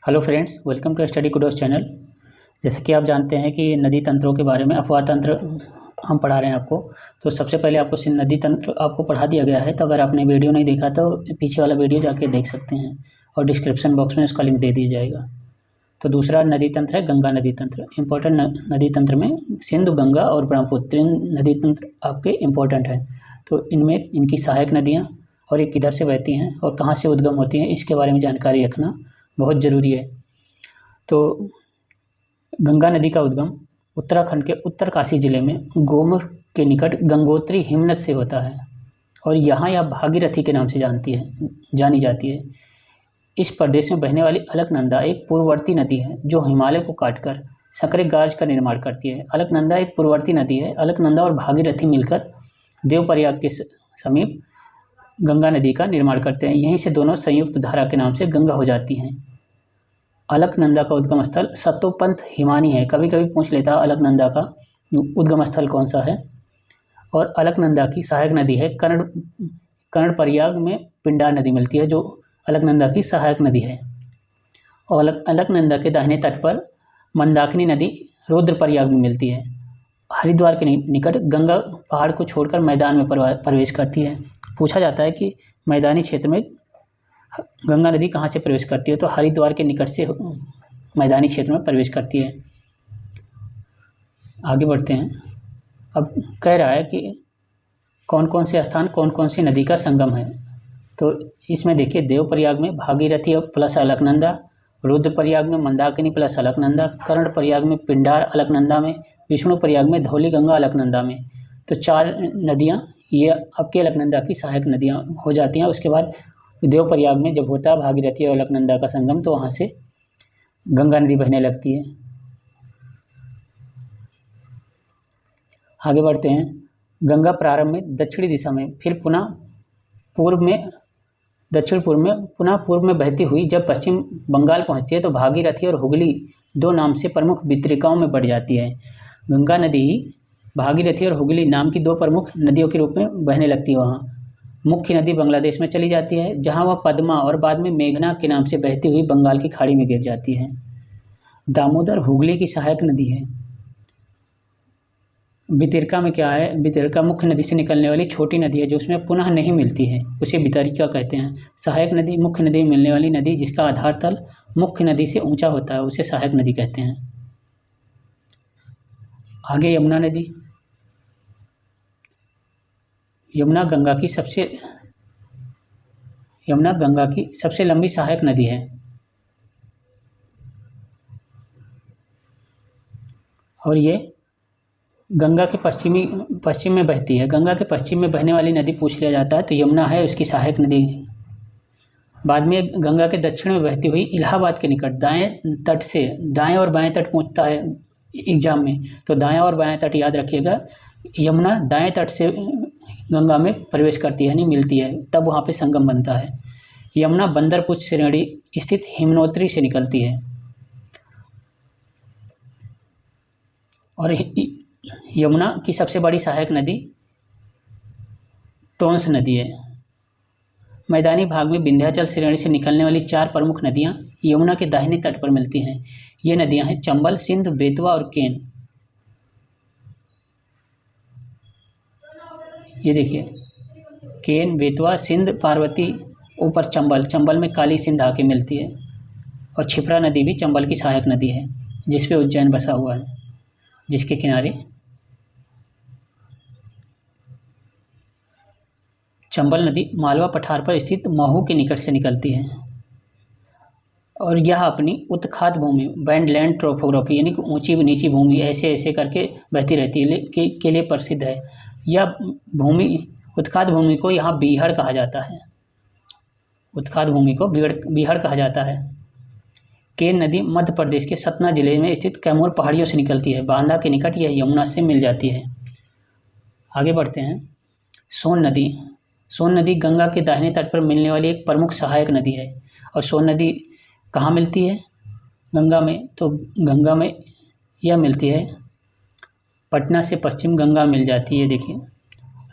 Hello friends, welcome to Study Kudos channel. जैसे कि आप जानते हैं कि नदी तंत्रों के बारे में अपवाह तंत्र हम पढ़ा रहे हैं आपको। तो सबसे पहले आपको नदी तंत्र आपको पढ़ा दिया गया है। तो अगर आपने वीडियो नहीं देखा तो पीछे वाला वीडियो जाके देख सकते हैं और डिस्क्रिप्शन बॉक्स में उसका लिंक दे दिया जाएगा। तो दूसरा नदी तंत्र है गंगा नदी तंत्र। इम्पोर्टेंट नदी तंत्र में सिंधु, गंगा और ब्रह्मपुत्र तीन नदी तंत्र आपके इम्पोर्टेंट हैं। तो इनमें इनकी सहायक नदियाँ और ये किधर से बहती हैं और कहाँ से उद्गम होती हैं, इसके बारे में जानकारी रखना बहुत ज़रूरी है। तो गंगा नदी का उद्गम उत्तराखंड के उत्तरकाशी जिले में गोमुख के निकट गंगोत्री हिमनद से होता है और यहाँ यह भागीरथी के नाम से जानी जाती है। इस प्रदेश में बहने वाली अलकनंदा एक पूर्ववर्ती नदी है जो हिमालय को काटकर संकरे गाज का निर्माण करती है। अलकनंदा एक पूर्ववर्ती नदी है। अलकनंदा और भागीरथी मिलकर देवप्रयाग के समीप गंगा नदी का निर्माण करते हैं। यहीं से दोनों संयुक्त धारा के नाम से गंगा हो जाती हैं। अलकनंदा का उद्गम स्थल सतोपंथ हिमानी है। कभी कभी पूछ लेता है अलकनंदा का उद्गम स्थल कौन सा है। और अलकनंदा की सहायक नदी है कर्णप्रयाग में पिंडार नदी मिलती है जो अलकनंदा की सहायक नदी है। और अलकनंदा के दाहिने तट पर मंदाकिनी नदी रुद्रप्रयाग में मिलती है। हरिद्वार के निकट गंगा पहाड़ को छोड़कर मैदान में प्रवेश करती है। पूछा जाता है कि मैदानी क्षेत्र में गंगा नदी कहाँ से प्रवेश करती है, तो हरिद्वार के निकट से मैदानी क्षेत्र में प्रवेश करती है। आगे बढ़ते हैं। अब कह रहा है कि कौन कौन से स्थान कौन कौन सी नदी का संगम है। तो इसमें देखिए, देवप्रयाग में भागीरथी प्लस अलकनंदा, रुद्रप्रयाग में मंदाकिनी प्लस अलकनंदा, कर्णप्रयाग में पिंडार अलकनंदा में, विष्णुप्रयाग में धौली गंगा अलकनंदा में। तो 4 नदियाँ ये आपके अलकनंदा की सहायक नदियाँ हो जाती हैं। उसके बाद देवप्रयाग में जब होता है भागीरथी और अलकनंदा का संगम, तो वहाँ से गंगा नदी बहने लगती है। आगे बढ़ते हैं। गंगा प्रारंभ में दक्षिणी दिशा में, फिर पुनः दक्षिण पूर्व में, पुनः पूर्व में बहती हुई जब पश्चिम बंगाल पहुँचती है तो भागीरथी और हुगली 2 नाम से प्रमुख वितरिकाओं में बढ़ जाती है। गंगा नदी भागीरथी और हुगली नाम की 2 प्रमुख नदियों के रूप में बहने लगती है। वहाँ मुख्य नदी बांग्लादेश में चली जाती है, जहाँ वह पद्मा और बाद में मेघना के नाम से बहती हुई बंगाल की खाड़ी में गिर जाती है। दामोदर हुगली की सहायक नदी है। वितरिका में क्या है, वितरिका मुख्य नदी से निकलने वाली छोटी नदी है जो उसमें पुनः नहीं मिलती है, उसे वितरिका कहते हैं। सहायक नदी मुख्य नदी में मिलने वाली नदी जिसका आधार तल मुख्य नदी से ऊंचा होता है, उसे सहायक नदी कहते हैं। आगे यमुना नदी। यमुना गंगा की सबसे लंबी सहायक नदी है और ये गंगा के पश्चिम में बहती है। गंगा के पश्चिम में बहने वाली नदी पूछ लिया जाता है तो यमुना है उसकी सहायक नदी। बाद में गंगा के दक्षिण में बहती हुई इलाहाबाद के निकट दाएं और बाएं तट पूछता है एग्जाम में, तो दाएं और बाएं तट याद रखिएगा। यमुना दाएं तट से गंगा में प्रवेश करती है, यानी मिलती है, तब वहाँ पे संगम बनता है। यमुना बंदरपुछ श्रेणी स्थित हिमनोत्री से निकलती है और यमुना की सबसे बड़ी सहायक नदी टोंस नदी है। मैदानी भाग में विंध्याचल श्रेणी से निकलने वाली 4 प्रमुख नदियाँ यमुना के दाहिने तट पर मिलती हैं। ये नदियाँ हैं चंबल, सिंध, बेतवा और केन। ये देखिए, केन, बेतवा, सिंध, पार्वती, ऊपर चंबल में काली सिंध आके मिलती है। और क्षिप्रा नदी भी चंबल की सहायक नदी है जिसपे उज्जैन बसा हुआ है, जिसके किनारे चंबल नदी मालवा पठार पर स्थित महू के निकट से निकलती है और यह अपनी उत्खात भूमि, बैंडलैंड ट्रोपोग्राफी यानी कि ऊंची नीची भूमि ऐसे करके बहती रहती है के लिए प्रसिद्ध है। यह भूमि, उत्खात भूमि को यहाँ बीहड़ कहा जाता है। उत्खात भूमि को बीहड़ कहा जाता है। केन नदी मध्य प्रदेश के सतना जिले में स्थित कैमूर पहाड़ियों से निकलती है। बांदा के निकट यह यमुना से मिल जाती है। आगे बढ़ते हैं। सोन नदी गंगा के दाहिने तट पर मिलने वाली एक प्रमुख सहायक नदी है। और सोन नदी कहाँ मिलती है गंगा में, तो गंगा में यह मिलती है पटना से पश्चिम गंगा मिल जाती है। देखिए,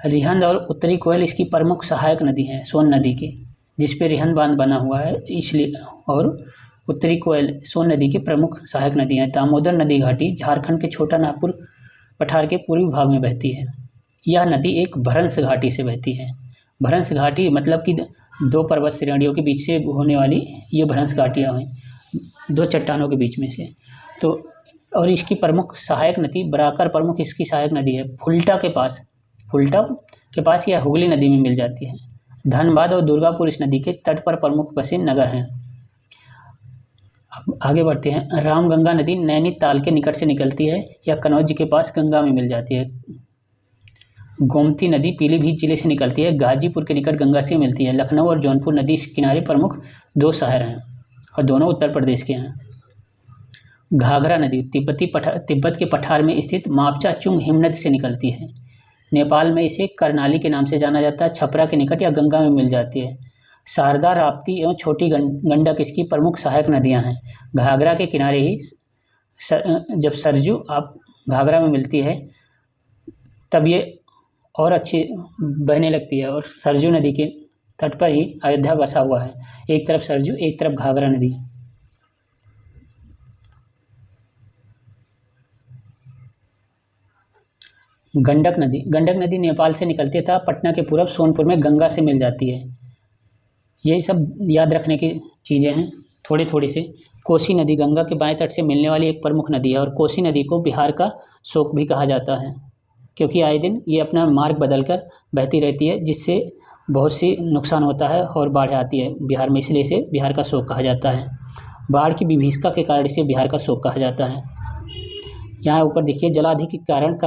रिहंद और उत्तरी कोयल इसकी प्रमुख सहायक नदी हैं सोन नदी की, जिस पे रिहंद बांध बना हुआ है इसलिए, और उत्तरी कोयल सोन नदी की प्रमुख सहायक नदियाँ हैं। दामोदर नदी घाटी झारखंड के छोटा नागपुर पठार के पूर्वी भाग में बहती है। यह नदी एक भ्रंश घाटी से बहती है। भ्रंश घाटी मतलब कि दो पर्वत श्रेणियों के बीच से होने वाली ये भ्रंश घाटियाँ हैं, दो चट्टानों के बीच में से। तो और इसकी प्रमुख सहायक नदी बराकर प्रमुख इसकी सहायक नदी है। फुल्टा के पास यह हुगली नदी में मिल जाती है। धनबाद और दुर्गापुर इस नदी के तट पर प्रमुख बसे नगर हैं। अब आगे बढ़ते हैं। रामगंगा नदी नैनीताल के निकट से निकलती है। यह कनौज के पास गंगा में मिल जाती है। गोमती नदी पीलीभीत जिले से निकलती है, गाजीपुर के निकट गंगा से मिलती है। लखनऊ और जौनपुर नदी इस किनारे प्रमुख दो शहर हैं और दोनों उत्तर प्रदेश के हैं। घाघरा नदी तिब्बत के पठार में स्थित मापचा चुंग हिमनद से निकलती है। नेपाल में इसे करनाली के नाम से जाना जाता है। छपरा के निकट या गंगा में मिल जाती है। शारदा, राप्ती एवं छोटी गंडक इसकी प्रमुख सहायक नदियां हैं। घाघरा के किनारे ही जब सरजू आप घाघरा में मिलती है तब ये और अच्छी बहने लगती है और सरजू नदी के तट पर ही अयोध्या बसा हुआ है। एक तरफ सरजू, एक तरफ घाघरा नदी। गंडक नदी नेपाल से निकलती है तथा पटना के पूर्व सोनपुर में गंगा से मिल जाती है। यही सब याद रखने की चीज़ें हैं थोड़ी से। कोसी नदी गंगा के बाएं तट से मिलने वाली एक प्रमुख नदी है और कोसी नदी को बिहार का शोक भी कहा जाता है, क्योंकि आए दिन ये अपना मार्ग बदलकर बहती रहती है, जिससे बहुत सी नुकसान होता है और बाढ़ आती है बिहार में, इसलिए इसे बिहार का शोक कहा जाता है। बाढ़ की विभीषिका के कारण इसे बिहार का शोक कहा जाता है। यहाँ ऊपर देखिए, जलाधि के कारण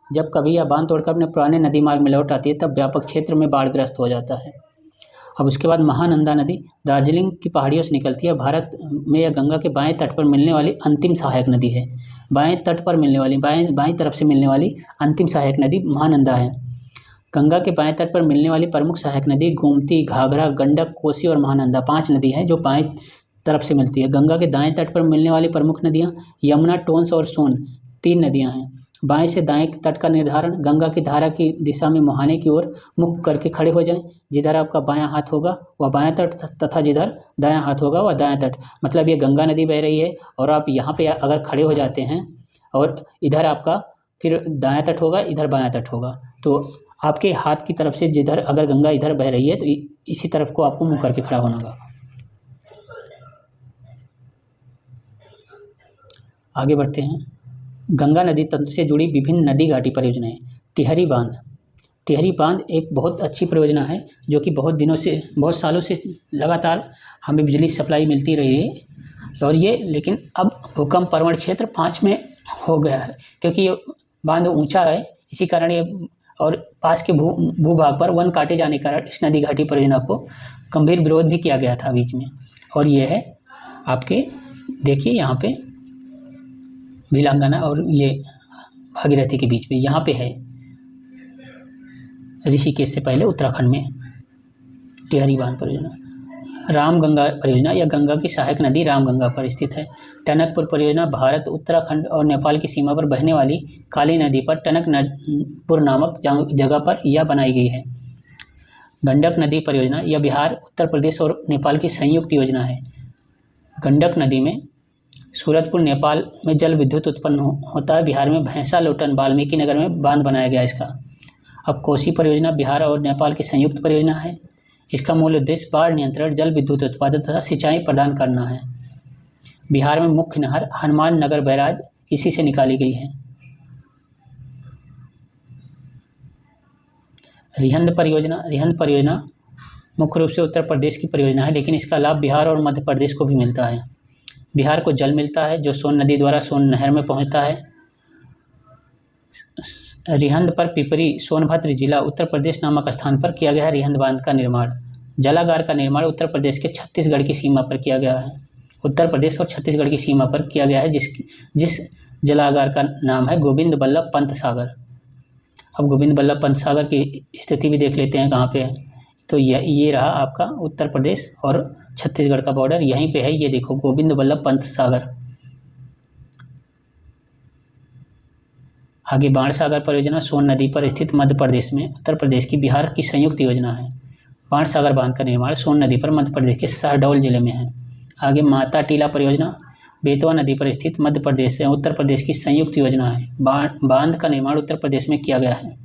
जब कभी यह बांध तोड़कर अपने पुराने नदी मार्ग में लौट आती है तब व्यापक क्षेत्र में बाढ़ग्रस्त हो जाता है। अब उसके बाद महानंदा नदी दार्जिलिंग की पहाड़ियों से निकलती है। भारत में यह गंगा के बाएं तट पर मिलने वाली अंतिम सहायक नदी है। बाएं तट पर मिलने वाली बाएं तरफ से मिलने वाली अंतिम सहायक नदी महानंदा है। गंगा के बाएं तट पर मिलने वाली प्रमुख सहायक नदी गोमती, घाघरा, गंडक, कोसी और महानंदा 5 नदी हैं जो बाएं तरफ से मिलती है। गंगा के दाएं तट पर मिलने वाली प्रमुख नदियाँ यमुना, टोंस और सोन 3 नदियाँ हैं। बाएं से दाएं तट का निर्धारण गंगा की धारा की दिशा में मुहाने की ओर मुख करके खड़े हो जाएं। जिधर आपका बायां हाथ होगा वह बायां तट तथा जिधर दायां हाथ होगा वह दायां तट। मतलब ये गंगा नदी बह रही है और आप यहाँ पे अगर खड़े हो जाते हैं और इधर आपका फिर दायां तट होगा, इधर बायां तट होगा, तो आपके हाथ की तरफ से जिधर अगर गंगा इधर बह रही है तो इसी तरफ को आपको मुँह करके खड़ा होना होगा। आगे बढ़ते हैं। गंगा नदी तंत्र से जुड़ी विभिन्न नदी घाटी परियोजनाएं। टिहरी बांध एक बहुत अच्छी परियोजना है जो कि बहुत सालों से लगातार हमें बिजली सप्लाई मिलती रही है और ये लेकिन अब भूकंप प्रवण क्षेत्र 5 में हो गया है, क्योंकि ये बांध ऊंचा है। इसी कारण ये और पास के भूभाग पर वन काटे जाने के कारण इस नदी घाटी परियोजना को गंभीर विरोध भी किया गया था बीच में। और ये है आपके देखिए यहाँ पे भिलांगना और ये भागीरथी के बीच में, यहाँ पे है ऋषिकेश से पहले उत्तराखंड में टिहरी बांध परियोजना। रामगंगा परियोजना यह गंगा की सहायक नदी रामगंगा पर स्थित है। टनकपुर परियोजना भारत, उत्तराखंड और नेपाल की सीमा पर बहने वाली काली नदी पर टनकपुर नामक जगह पर यह बनाई गई है। गंडक नदी परियोजना यह बिहार, उत्तर प्रदेश और नेपाल की संयुक्त योजना है। गंडक नदी में सूरतपुर नेपाल में जल विद्युत उत्पन्न होता है। बिहार में भैंसा लोटन वाल्मीकि नगर में बांध बनाया गया इसका। अब कोसी परियोजना बिहार और नेपाल की संयुक्त परियोजना है। इसका मूल उद्देश्य बाढ़ नियंत्रण, जल विद्युत उत्पादन तथा सिंचाई प्रदान करना है। बिहार में मुख्य नहर हनुमान नगर बैराज इसी से निकाली गई है। रिहंद परियोजना मुख्य रूप से उत्तर प्रदेश की परियोजना है, लेकिन इसका लाभ बिहार और मध्य प्रदेश को भी मिलता है। बिहार को जल मिलता है जो सोन नदी द्वारा सोन नहर में पहुंचता है। रिहंद पर पिपरी, सोनभद्र जिला, उत्तर प्रदेश नामक स्थान पर किया गया है रिहंद बांध का निर्माण। जलागार का निर्माण उत्तर प्रदेश के छत्तीसगढ़ की सीमा पर किया गया है। उत्तर प्रदेश और छत्तीसगढ़ की सीमा पर किया गया है जिस जलागार का नाम है गोविंद बल्लभ पंत सागर। अब गोविंद बल्लभ पंत सागर की स्थिति भी देख लेते हैं कहाँ पे है। तो ये रहा आपका उत्तर प्रदेश और छत्तीसगढ़ का बॉर्डर, यहीं पे है। ये देखो गोविंद बल्लभ पंत सागर। आगे बाणसागर परियोजना सोन नदी पर स्थित मध्य प्रदेश में उत्तर प्रदेश की बिहार की संयुक्त योजना है। बाणसागर बांध का निर्माण सोन नदी पर मध्य प्रदेश के शहडोल जिले में है। आगे माता टीला परियोजना बेतवा नदी पर स्थित मध्य प्रदेश से उत्तर प्रदेश की संयुक्त योजना है। बांध का निर्माण उत्तर प्रदेश में किया गया है।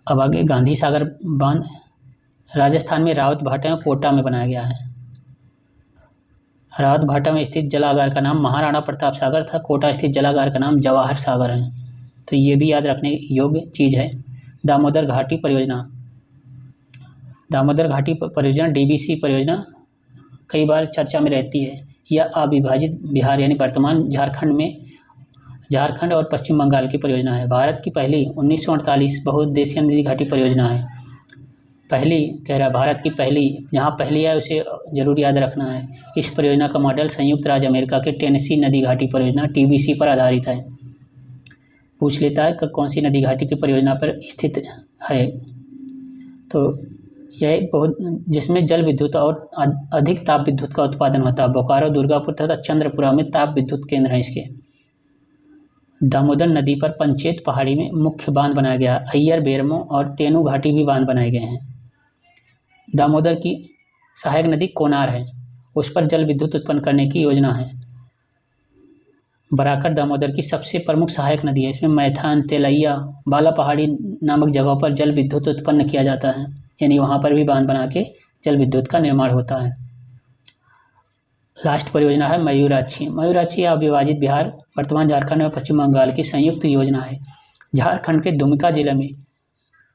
अब आगे गांधी सागर बांध राजस्थान में रावत भाटा में कोटा में बनाया गया है। रावत भाटा में स्थित जलागार का नाम महाराणा प्रताप सागर था। कोटा स्थित जलागार का नाम जवाहर सागर है। तो ये भी याद रखने योग्य चीज़ है। दामोदर घाटी परियोजना, दामोदर घाटी परियोजना DBC परियोजना कई बार चर्चा में रहती है। यह अविभाजित बिहार यानी वर्तमान झारखंड और पश्चिम बंगाल की परियोजना है। भारत की पहली 1948 बहुउद्देशीय नदी घाटी परियोजना है। पहली कह रहा भारत की पहली, जहाँ पहली है उसे जरूर याद रखना है। इस परियोजना का मॉडल संयुक्त राज्य अमेरिका के टेनेसी नदी घाटी परियोजना TBC पर आधारित है। पूछ लेता है कि कौन सी नदी घाटी की परियोजना पर स्थित है। तो यह बहुत जिसमें जल विद्युत और अधिक ताप विद्युत का उत्पादन होता है। बोकारो, दुर्गापुर तथा चंद्रपुरा में ताप विद्युत केंद्र हैं इसके। दामोदर नदी पर पंचेत पहाड़ी में मुख्य बांध बनाया गया। अय्यर, बेरमो और तेनू घाटी भी बांध बनाए गए हैं। दामोदर की सहायक नदी कोनार है, उस पर जल विद्युत उत्पन्न करने की योजना है। बराकर दामोदर की सबसे प्रमुख सहायक नदी है। इसमें मैथान, तेलैया, बाला पहाड़ी नामक जगहों पर जल विद्युत उत्पन्न किया जाता है, यानी वहाँ पर भी बांध बना के जल विद्युत का निर्माण होता है। लास्ट परियोजना है मयूराक्षी। मयूराक्षी अविभाजित बिहार, वर्तमान झारखंड और पश्चिम बंगाल की संयुक्त योजना है। झारखंड के दुमका जिले में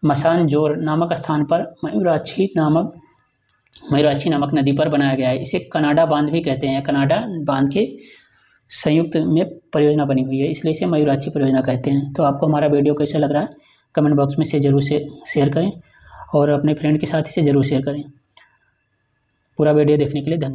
मसानजोर नामक स्थान पर मयूराक्षी नामक नदी पर बनाया गया है। इसे कनाडा बांध भी कहते हैं। कनाडा बांध के संयुक्त में परियोजना बनी हुई है, इसलिए इसे मयूराक्षी परियोजना कहते हैं। तो आपको हमारा वीडियो कैसा लग रहा है कमेंट बॉक्स में से ज़रूर से शेयर करें और अपने फ्रेंड के साथ इसे ज़रूर शेयर करें। पूरा वीडियो देखने के लिए धन्यवाद।